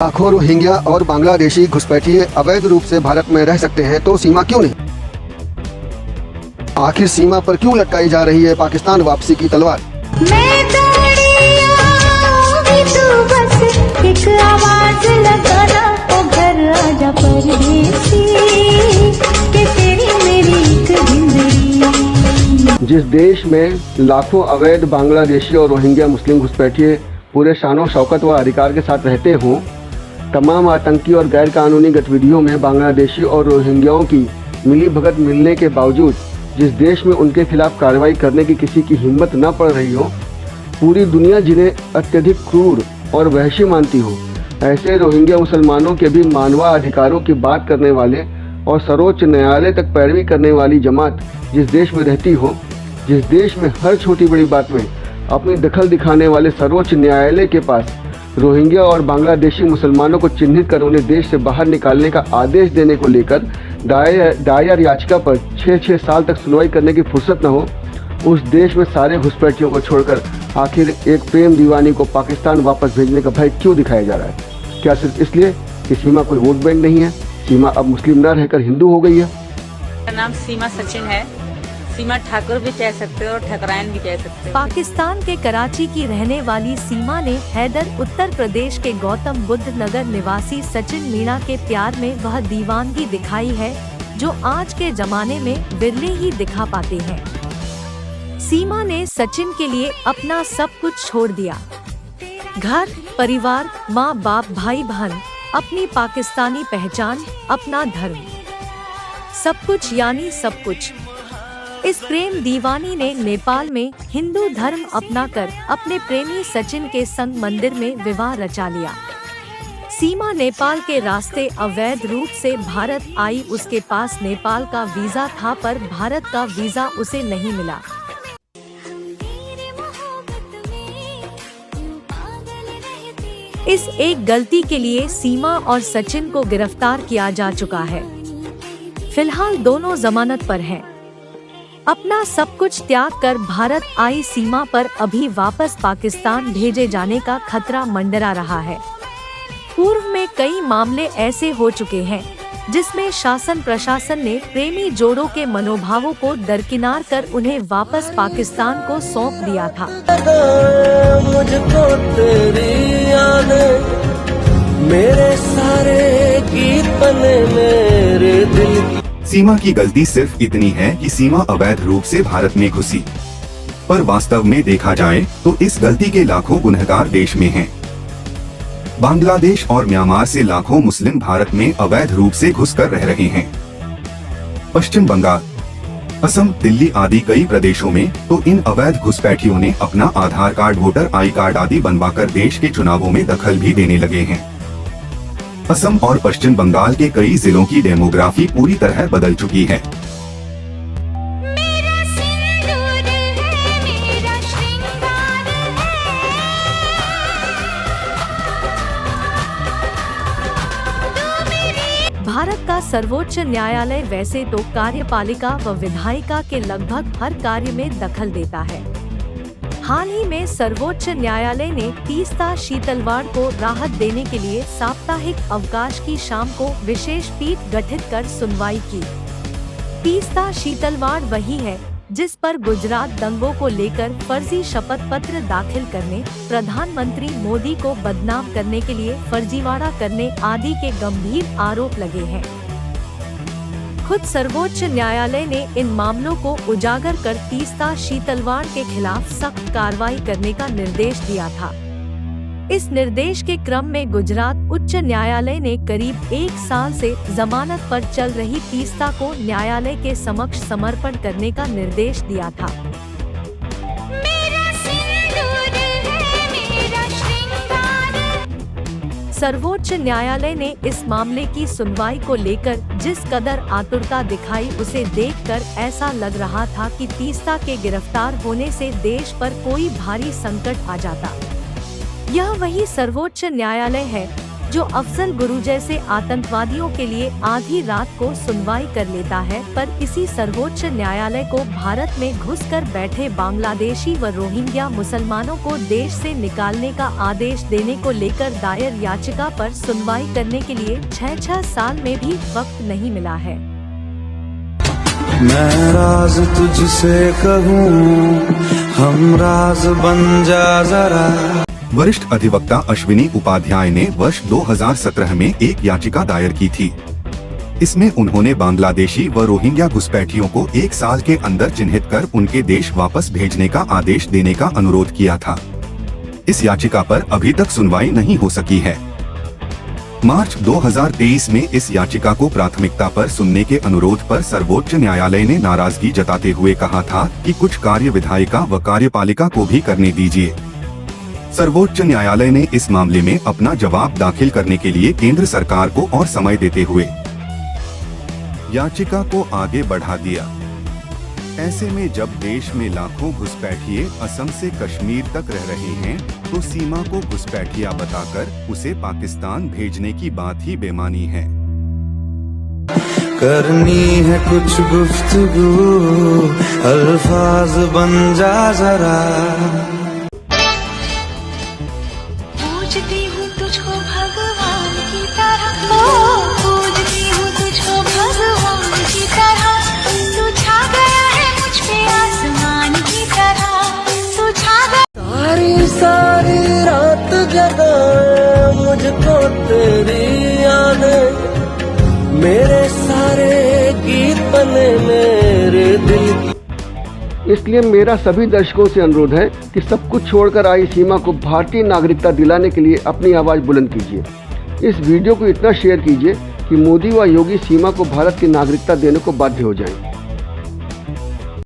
लाखों रोहिंग्या और बांग्लादेशी घुसपैठिए अवैध रूप से भारत में रह सकते हैं तो सीमा क्यों नहीं? आखिर सीमा पर क्यों लटकाई जा रही है पाकिस्तान वापसी की तलवार? मैं तू बस एक आवाज लगाना, ओ घर आजा परदेसी, कि तेरी मेरी एक जिंदगी। जिस देश में लाखों अवैध बांग्लादेशी और रोहिंग्या मुस्लिम घुसपैठिए पूरे शानो शौकत व अधिकार के साथ रहते हों, तमाम आतंकी और गैर कानूनी गतिविधियों में बांग्लादेशी और रोहिंग्याओं की मिली भगत मिलने के बावजूद जिस देश में उनके खिलाफ कार्रवाई करने की किसी की हिम्मत न पड़ रही हो, पूरी दुनिया जिन्हें अत्यधिक क्रूर और वहशी मानती हो, ऐसे रोहिंग्या मुसलमानों के भी मानवाधिकारों की बात करने वाले और सर्वोच्च न्यायालय तक पैरवी करने वाली जमात जिस देश में रहती हो, जिस देश में हर छोटी बड़ी बात में अपनी दखल दिखाने वाले सर्वोच्च न्यायालय के पास रोहिंग्या और बांग्लादेशी मुसलमानों को चिन्हित कर उन्हें देश से बाहर निकालने का आदेश देने को लेकर दायर याचिका पर 6-6 साल तक सुनवाई करने की फुर्सत न हो, उस देश में सारे घुसपैठियों को छोड़कर आखिर एक प्रेम दीवानी को पाकिस्तान वापस भेजने का भय क्यों दिखाया जा रहा है? क्या सिर्फ इसलिए कि सीमा कोई वोट बैंक नहीं है? सीमा अब मुस्लिम न रहकर हिंदू हो गई है। मेरा नाम सीमा सचिन है। सीमा ठाकुर भी कह सकते हो और ठकरायन भी कह सकते हो। पाकिस्तान के कराची की रहने वाली सीमा ने हैदर उत्तर प्रदेश के गौतम बुद्ध नगर निवासी सचिन मीणा के प्यार में वह दीवानगी दिखाई है जो आज के जमाने में बिरले ही दिखा पाते हैं। सीमा ने सचिन के लिए अपना सब कुछ छोड़ दिया, घर परिवार, माँ बाप, भाई बहन, अपनी पाकिस्तानी पहचान, अपना धर्म, सब कुछ यानी सब कुछ। इस प्रेम दीवानी ने नेपाल में हिंदू धर्म अपनाकर अपने प्रेमी सचिन के संग मंदिर में विवाह रचा लिया। सीमा नेपाल के रास्ते अवैध रूप से भारत आई। उसके पास नेपाल का वीजा था पर भारत का वीजा उसे नहीं मिला। इस एक गलती के लिए सीमा और सचिन को गिरफ्तार किया जा चुका है। फिलहाल दोनों जमानत पर हैं। अपना सब कुछ त्याग कर भारत आई सीमा पर अभी वापस पाकिस्तान भेजे जाने का खतरा मंडरा रहा है। पूर्व में कई मामले ऐसे हो चुके हैं जिसमें शासन प्रशासन ने प्रेमी जोड़ों के मनोभावों को दरकिनार कर उन्हें वापस पाकिस्तान को सौंप दिया था। मुझको तेरी यादें, मेरे सारे गीत बने मेरे दिल की। सीमा की गलती सिर्फ इतनी है कि सीमा अवैध रूप से भारत में घुसी, पर वास्तव में देखा जाए तो इस गलती के लाखों गुनहगार देश में हैं। बांग्लादेश और म्यांमार से लाखों मुस्लिम भारत में अवैध रूप से घुसकर रह रहे हैं। पश्चिम बंगाल, असम, दिल्ली आदि कई प्रदेशों में तो इन अवैध घुसपैठियों ने अपना आधार कार्ड, वोटर आई कार्ड आदि बनवाकर देश के चुनावों में दखल भी देने लगे हैं। असम और पश्चिम बंगाल के कई जिलों की डेमोग्राफी पूरी तरह बदल चुकी है। मेरा सिंदूर है, मेरा श्रृंगार है। भारत का सर्वोच्च न्यायालय वैसे तो कार्यपालिका व विधायिका के लगभग हर कार्य में दखल देता है। हाल ही में सर्वोच्च न्यायालय ने तीस्ता शीतलवाड़ को राहत देने के लिए साप्ताहिक अवकाश की शाम को विशेष पीठ गठित कर सुनवाई की। तीस्ता शीतलवाड़ वही है जिस पर गुजरात दंगों को लेकर फर्जी शपथ पत्र दाखिल करने, प्रधानमंत्री मोदी को बदनाम करने के लिए फर्जीवाड़ा करने आदि के गंभीर आरोप लगे हैं। खुद सर्वोच्च न्यायालय ने इन मामलों को उजागर कर तीस्ता शीतलवाड़ के खिलाफ सख्त कार्रवाई करने का निर्देश दिया था। इस निर्देश के क्रम में गुजरात उच्च न्यायालय ने करीब 1 साल से जमानत पर चल रही तीस्ता को न्यायालय के समक्ष समर्पण करने का निर्देश दिया था। मेरा सिंदूर है, मेरा श्रृंगार। सर्वोच्च न्यायालय ने इस मामले की सुनवाई को लेकर जिस कदर आतुरता दिखाई उसे देखकर ऐसा लग रहा था कि तीस्ता के गिरफ्तार होने से देश पर कोई भारी संकट आ जाता। यह वही सर्वोच्च न्यायालय है जो अफजल गुरु जैसे आतंकवादियों के लिए आधी रात को सुनवाई कर लेता है, पर इसी सर्वोच्च न्यायालय को भारत में घुसकर बैठे बांग्लादेशी व रोहिंग्या मुसलमानों को देश से निकालने का आदेश देने को लेकर दायर याचिका पर सुनवाई करने के लिए 6 साल में भी वक्त नहीं मिला है। मैं राज तुझसे कहूँ, हम राज बन जा जरा। वरिष्ठ अधिवक्ता अश्विनी उपाध्याय ने वर्ष 2017 में एक याचिका दायर की थी। इसमें उन्होंने बांग्लादेशी व रोहिंग्या घुसपैठियों को 1 साल के अंदर चिन्हित कर उनके देश वापस भेजने का आदेश देने का अनुरोध किया था। इस याचिका पर अभी तक सुनवाई नहीं हो सकी है। मार्च 2023 में इस याचिका को प्राथमिकता पर सुनने के अनुरोध पर सर्वोच्च न्यायालय ने नाराजगी जताते हुए कहा था कि कुछ कार्य विधायिका व कार्यपालिका को भी करने दीजिए। सर्वोच्च न्यायालय ने इस मामले में अपना जवाब दाखिल करने के लिए केंद्र सरकार को और समय देते हुए याचिका को आगे बढ़ा दिया। ऐसे में जब देश में लाखों घुसपैठिए असम से कश्मीर तक रह रहे हैं, तो सीमा को घुसपैठिया बताकर उसे पाकिस्तान भेजने की बात ही बेमानी है। करनी है कुछ गुफ्तगू, अल्फाज बन जा जरा। पूजती हूँ तुझको भगवान की तरह, पूजती हूँ तुझको भगवान की तरह। तू छा गया है मुझ पे आसमान की तरह, तू छा गया। सारी रात जगाए मुझको तेरी यादें, मेरे सारे गीत बने मेरे दिल की। इसलिए मेरा सभी दर्शकों से अनुरोध है कि सब कुछ छोड़कर आई सीमा को भारतीय नागरिकता दिलाने के लिए अपनी आवाज़ बुलंद कीजिए। इस वीडियो को इतना शेयर कीजिए कि मोदी व योगी सीमा को भारत की नागरिकता देने को बाध्य हो जाएं।